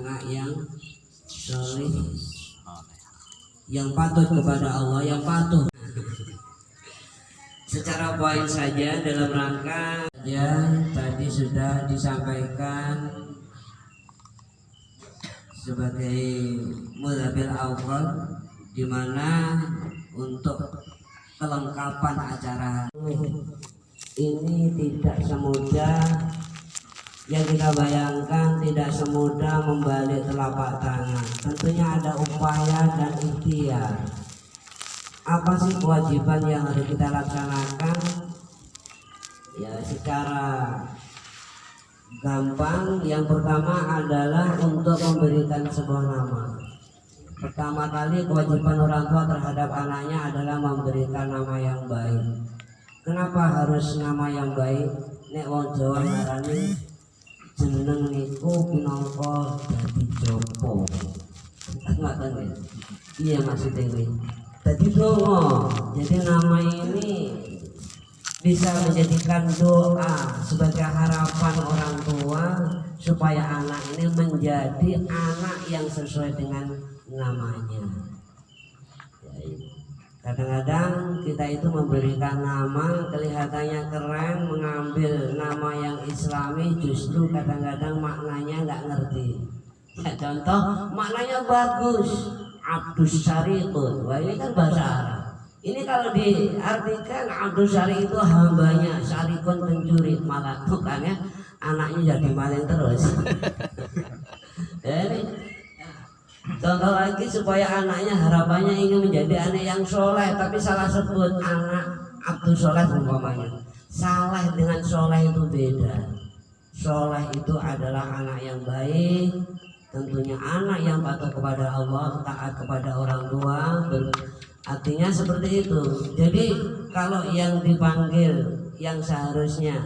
anak yang soleh, yang patuh kepada Allah, yang patuh. Secara poin saja dalam rangka ya tadi sudah disampaikan sebagai mudzabil awal, di mana untuk kelengkapan acara ini tidak semudah yang kita bayangkan, tidak semudah membalik telapak tangan. Tentunya ada upaya dan ikhtiar. Apa sih kewajiban yang harus kita laksanakan? Ya secara gampang, yang pertama adalah untuk memberikan sebuah nama. Pertama kali kewajiban orang tua terhadap anaknya adalah memberikan nama yang baik. Kenapa harus nama yang baik? Nek wong Jawa ngarani jeneng niku pinangka dadi jopo. Ngoten nggih. Iya maksudnya ini. Dadi donga. Jadi nama ini bisa menjadikan doa sebagai harapan orang tua supaya anak ini menjadi anak yang sesuai dengan namanya. Kadang-kadang kita itu memberikan nama kelihatannya keren, mengambil nama yang islami, justru kadang-kadang maknanya nggak ngerti. Ya, contoh maknanya bagus, Abdus Syarikun. Wah, ini kan bahasa Arab. Ini kalau diartikan Abdus Syari itu hambanya, Syarikun pencuri, malah bukannya anaknya jadi maling terus. Jadi contoh lagi supaya anaknya harapannya ingin menjadi anak yang soleh, tapi salah sebut anak Abdul Soleh umpamanya. Salah dengan soleh itu beda. Soleh itu adalah anak yang baik, tentunya anak yang patuh kepada Allah, taat kepada orang tua. Artinya seperti itu. Jadi kalau yang dipanggil yang seharusnya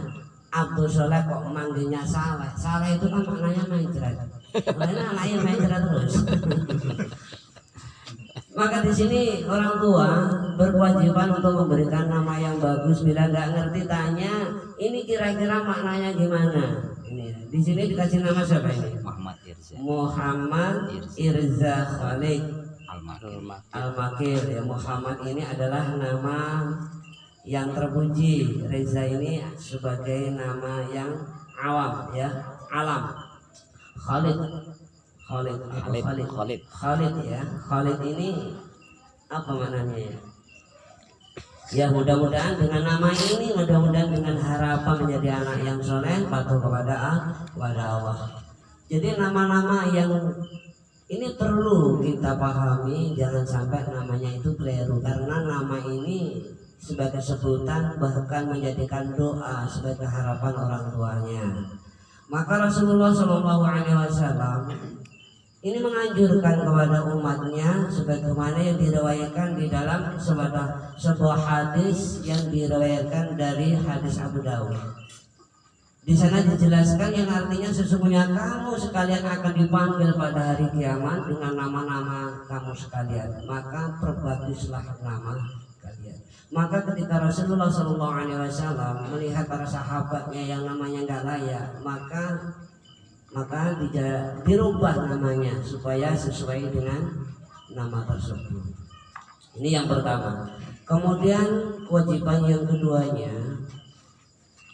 Abdul Soleh kok manggilnya Saleh. Saleh itu kan maknanya mencret. Maknanya anaknya mencret terus. Maka di sini orang tua berkewajiban untuk memberikan nama yang bagus. Bila nggak ngerti tanya, ini kira-kira maknanya gimana? Ini di sini dikasih nama siapa ini? Muhammad Irza. Muhammad Irza Khalid Al-Makir. Ya, Muhammad ini adalah nama yang terpuji. Reza ini sebagai nama yang awam, ya, alam. Khalid ya. Khalid ini apa maknanya ya? Ya mudah-mudahan dengan nama ini, mudah-mudahan dengan harapan menjadi anak yang soleh, patuh kepada Allah. Jadi nama-nama yang ini perlu kita pahami, jangan sampai namanya itu keliru, karena nama ini sebagai sebutan bahkan menjadikan doa sebagai harapan orang tuanya. Maka Rasulullah SAW ini menganjurkan kepada umatnya sebagaimana yang diriwayatkan di dalam sebuah hadis yang diriwayatkan dari hadis Abu Dawud. Di sana dijelaskan yang artinya sesungguhnya kamu sekalian akan dipanggil pada hari kiamat dengan nama-nama kamu sekalian, maka perbaguslah nama kalian. Maka ketika Rasulullah SAW melihat para sahabatnya yang namanya nggak layak, maka dirubah namanya supaya sesuai dengan nama tersebut. Ini yang pertama. Kemudian kewajiban yang keduanya,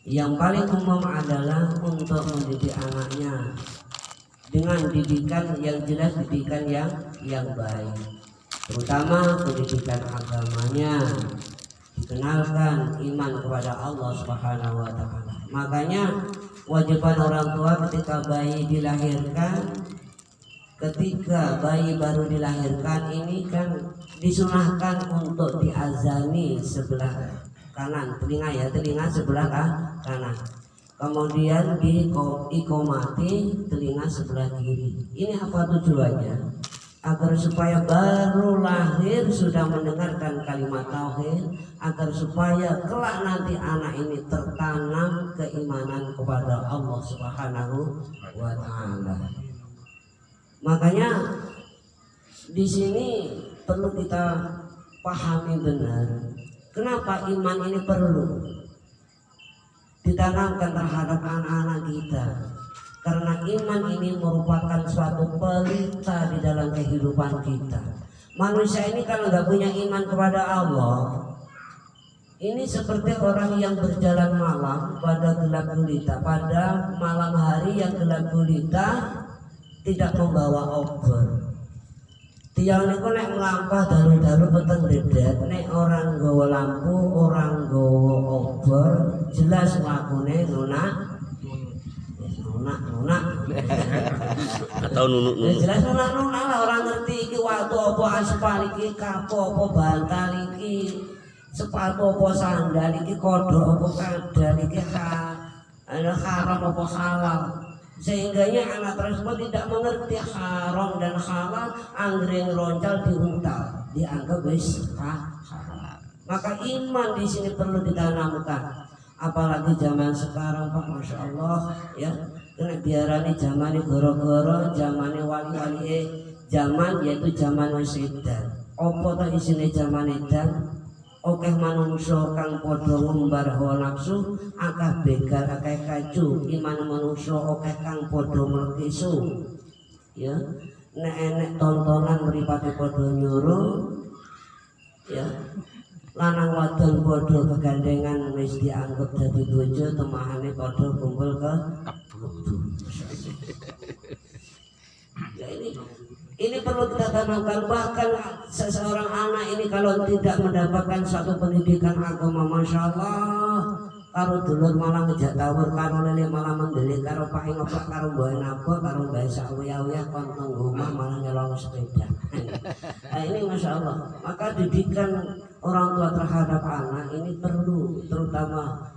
yang paling umum adalah untuk mendidik anaknya dengan didikan yang jelas, didikan yang baik, terutama pendidikan agamanya, dikenalkan iman kepada Allah Subhanahu wa taala. Makanya kewajiban orang tua ketika bayi baru dilahirkan ini kan disunahkan untuk diazani sebelah kanan telinga sebelah kanan, kemudian diikomati telinga sebelah kiri. Ini apa tujuannya? Agar supaya baru lahir sudah mendengarkan kalimat tauhid, agar supaya kelak nanti anak ini tertanam keimanan kepada Allah Subhanahu wa taala. Makanya di sini perlu kita pahami benar, kenapa iman ini perlu ditanamkan terhadap anak-anak kita. Karena iman ini merupakan suatu pelita di dalam kehidupan kita. Manusia ini kalau nggak punya iman kepada Allah, ini seperti orang yang berjalan malam pada gelap gulita. Pada malam hari yang gelap gulita tidak membawa obor. Tiang niku nek mlampah dalu-dalu peteng dedet, nek orang nggawa lampu, orang nggawa obor, jelas lakune lunak. Atau nunuk jelas lunak lah, orang ngerti iki waktu apa aspal iki, kapo apa bantal iki, sepatu apa sandal iki, kodok apa kadal iki, haram apa halal. Sehingganya anak tersebut tidak mengerti haram dan halal, anggrek roncal diuntal, dianggap wis haram. Maka iman di sini perlu ditanamkan. Apalagi zaman sekarang Pak, Masya Allah ya, kena biarani zaman ini goro-goro, zaman ini wali-wali zaman, yaitu zaman wasidan. Apa to isine zaman edan? Okeh manungsa kang padha ngumbar hawa nafsu, akeh begal akeh kacu, iman manungsa okeh kang padha mlekisu. Ya, nek enek tontonan mripate padha nyuruh ya. Lanang wadon padha kegandengan wis dianggap dadi bojo, temahane padha kumpul ke kebun. Ya ini perlu kita tanamkan. Bahkan seseorang anak ini kalau tidak mendapatkan satu pendidikan agama, Masya Allah, karo dulur malah ngejak tawur, karo lele malah mendelik, karo pakai ngoplak, karo bawa nabok, karo bawa sauyah-uyah, kontong rumah malah nyolong sepeda. Nah ini Masya Allah. Maka didikan orang tua terhadap anak ini perlu, terutama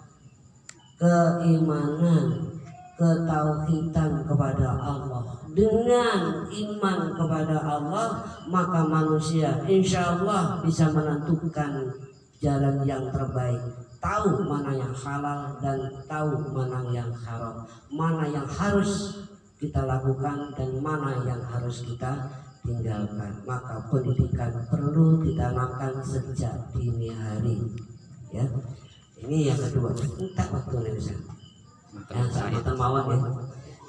keimanan, ketauhidan kepada Allah. Dengan iman kepada Allah, maka manusia insya Allah bisa menentukan jalan yang terbaik, tahu mana yang halal dan tahu mana yang haram, mana yang harus kita lakukan dan mana yang harus kita tinggalkan. Maka pendidikan perlu ditanamkan sejak dini hari ya. Ini yang kedua. Entah waktu Indonesia yang sama temawon ya.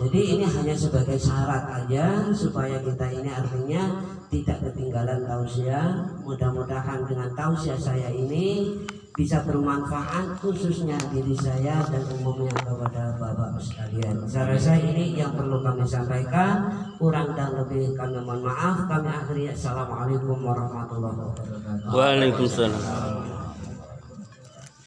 Jadi ini hanya sebagai syarat aja supaya kita ini artinya tidak ketinggalan tausiah. Mudah-mudahan dengan tausiah saya ini bisa bermanfaat khususnya diri saya dan umumnya kepada Bapak sekalian. Saya rasa ini yang perlu kami sampaikan. Kurang dan lebih kami mohon maaf. Kami akhiri. Assalamualaikum warahmatullahi wabarakatuh. Waalaikumsalam.